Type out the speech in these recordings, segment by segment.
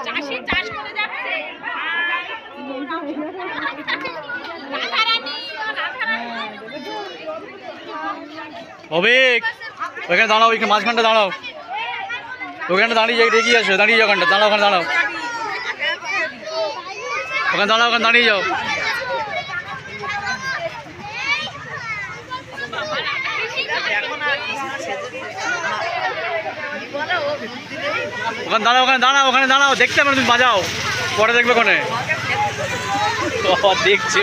চাষি চাষ করে যাচ্ছে। অভিক ওইখানে দাঁড়াও, ওইখানে মাঝখানটা দাঁড়াও, ওখানে দাঁড়িয়ে এগিয়ে আসো, দাঁড়িয়ে যাও, ওখানটা দাঁড়াও, ওখানে দাঁড়াও, ওখানে দাঁড়াও, ওখানে দাঁড়িয়ে যাও, ওখানে দাঁড়াও, ওখানে দাঁড়াও, ওখানে দাঁড়াও, দেখতে পারো তুমি বাজাও, পরে দেখবে ওখানে দেখছি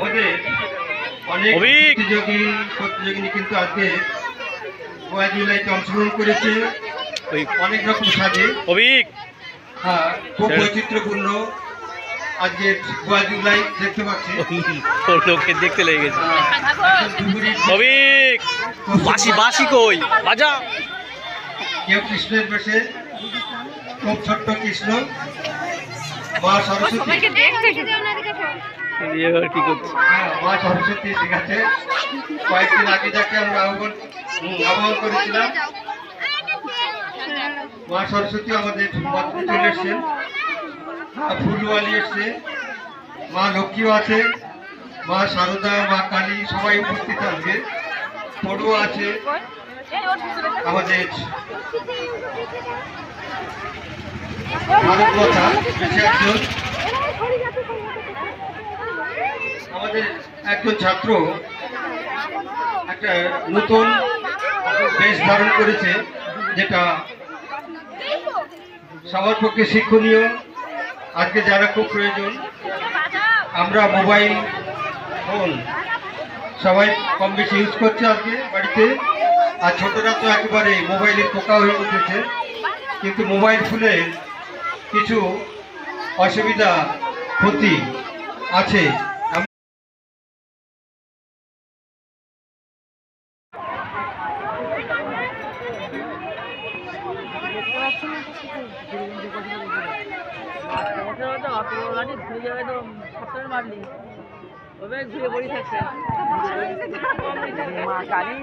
বলে প্রতিযোগিনী কিন্তু আজকে অংশগ্রহণ করেছে অনেক রকম সাজে। হ্যাঁ, খুব বৈচিত্র্যপূর্ণ আজকে জুলাই দেখতে পাচ্ছি, লোকে দেখতে লেগে গেছে। বাসি বাসি কই বাজা, কেউ কৃষ্ণের বেশে, খুব ছোট্ট কৃষ্ণ, মা সরস্বতী, কি করছে মা সরস্বতী ঠিক আছে। কয়েকদিন আগে যাকে আমরা আহ্বান করেছিলাম, মা সরস্বতী আমাদের মধ্যে চলে এসছেন, ফুলওয়ালি এসছে, মা লক্ষ্মীও আছে, মা শারদা, মা কালী সবাই উপস্থিত থাকবে, পড়ুয়া আছে, আমাদের মানবতা আমাদের একজন ছাত্র একটা নতুন বেশ ধারণ করেছে, যেটা সবার পক্ষে শিক্ষণীয়, আজকে যারা খুব প্রয়োজন। আমরা মোবাইল ফোন সবাই কম বেশি ইউজ করছে আজকে বাড়িতে, আর ছোটরা তো একেবারে মোবাইলের পোকা হয়ে উঠেছে, কিন্তু মোবাইল ফোনে কিছু অসুবিধা ক্ষতি আছে। ঘুরে পড়ি থাকছে মা কালী